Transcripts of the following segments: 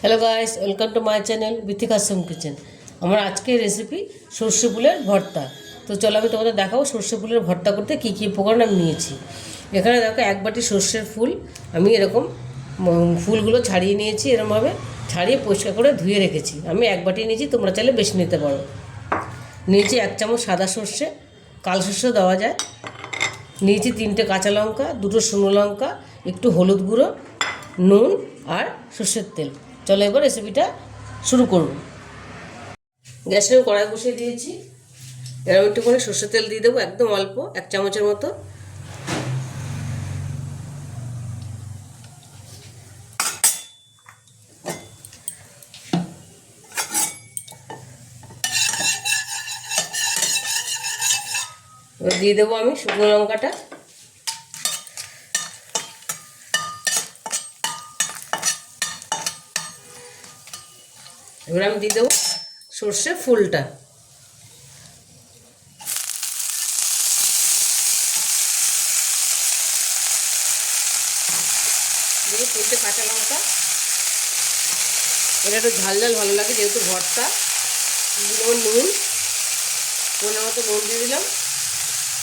Hello guys, welcome to my channel Bithika Assam kitchen. আমার আজকের recipe সর্ষে ফুলের ভর্তা। তো চলো আমি তোমাদের দেখাবো সর্ষে ফুলের ভর্তা করতে কী কী উপকরণ আমি নিয়েছি। এখানে দেখো এক বাটি সর্ষের ফুল আমি এরকম ফুলগুলো ছাড়িয়ে নিয়েছি, এরকমভাবে ছাড়িয়ে পরিষ্কার করে ধুয়ে রেখেছি। আমি এক বাটি নিয়েছি, তোমরা চাইলে বেশি নিতে পারো। নিয়েছি 1 চামচ সাদা সর্ষে, কাল সর্ষে দেওয়া যায়। নিয়েছি 3টে কাঁচা লঙ্কা, 2টো শুকনো লঙ্কা, একটু হলুদ গুঁড়ো, নুন আর সর্ষের তেল। চলো এবার রেসিপিটা শুরু করব। গ্যাসে আমি কড়াই বসিয়ে দিয়েছি। এরকম একটু করে সর্ষের তেল দিয়ে দেবো, একদম অল্প 1 চামচের মতো। এবার দিয়ে দেবো আমি শুকনো লঙ্কাটা। এবার আমি দিয়ে দেবো সর্ষে ফুলটা। দিয়ে 3টে কাঁচা লঙ্কা। এটা একটু ঝাল ঝাল ভালো লাগে যেহেতু ভর্তা। দিয়ে দেবো নুন, পরিমাণ মতো নুন দিয়ে দিলাম।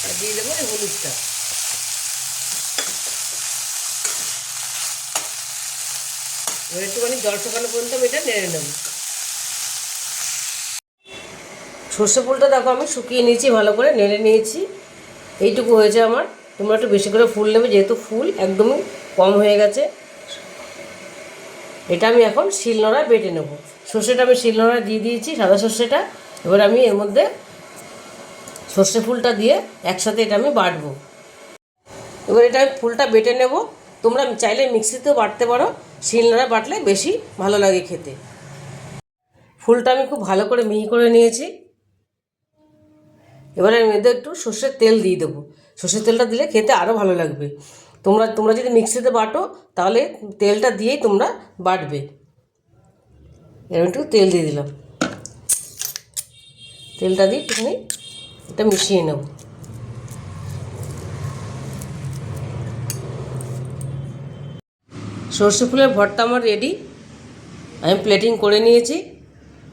আর দিয়ে দেবো এই হলুদটা। এবার একটুখানি জল শুকানো পর্যন্ত আমি এটা নেড়ে নেব। সর্ষে ফুলটা দেখো আমি শুকিয়ে নিয়েছি, ভালো করে নেড়ে নিয়েছি। এইটুকু হয়েছে আমার। তোমরা একটু বেশি করে ফুল নেবে, যেহেতু ফুল একদমই কম হয়ে গেছে। এটা আমি এখন শিলনোড়ায় বেটে নেব। সর্ষেটা আমি শিলনোড়ায় দিয়ে দিয়েছি, সাদা সর্ষেটা। এবার আমি এর মধ্যে সর্ষে ফুলটা দিয়ে একসাথে এটা আমি বাটবো। এবার এটা আমি ফুলটা বেটে নেব। তোমরা চাইলে মিক্সিতেও বাটতে পারো, শিলনোড়ায় বাটলে বেশি ভালো লাগে খেতে। ফুলটা আমি খুব ভালো করে মিহি করে নিয়েছি। এবারে আমি এদের একটু সর্ষের তেল দিয়ে দেবো। সর্ষের তেলটা দিলে খেতে আরও ভালো লাগবে। তোমরা যদি মিক্সিতে বাটো তাহলে তেলটা দিয়েই তোমরা বাটবে। এরকম একটু তেল দিয়ে দিলাম। তেলটা দিয়ে একটুখানি এটা মিশিয়ে নেব। সর্ষে ফুলের ভর্তা আমার রেডি। আমি প্লেটিং করে নিয়েছি।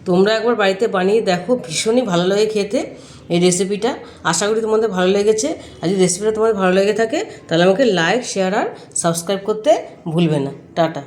তোমরা একবার বাড়িতে বানিয়ে দেখো, ভীষণই ভালো লাগে খেতে এই রেসিপিটা। আশা করি তোমাদের ভালো লেগেছে। আর যদি রেসিপিটা তোমাদের ভালো লেগে থাকে তাহলে আমাকে লাইক, শেয়ার আর সাবস্ক্রাইব করতে ভুলবে না। টাটা।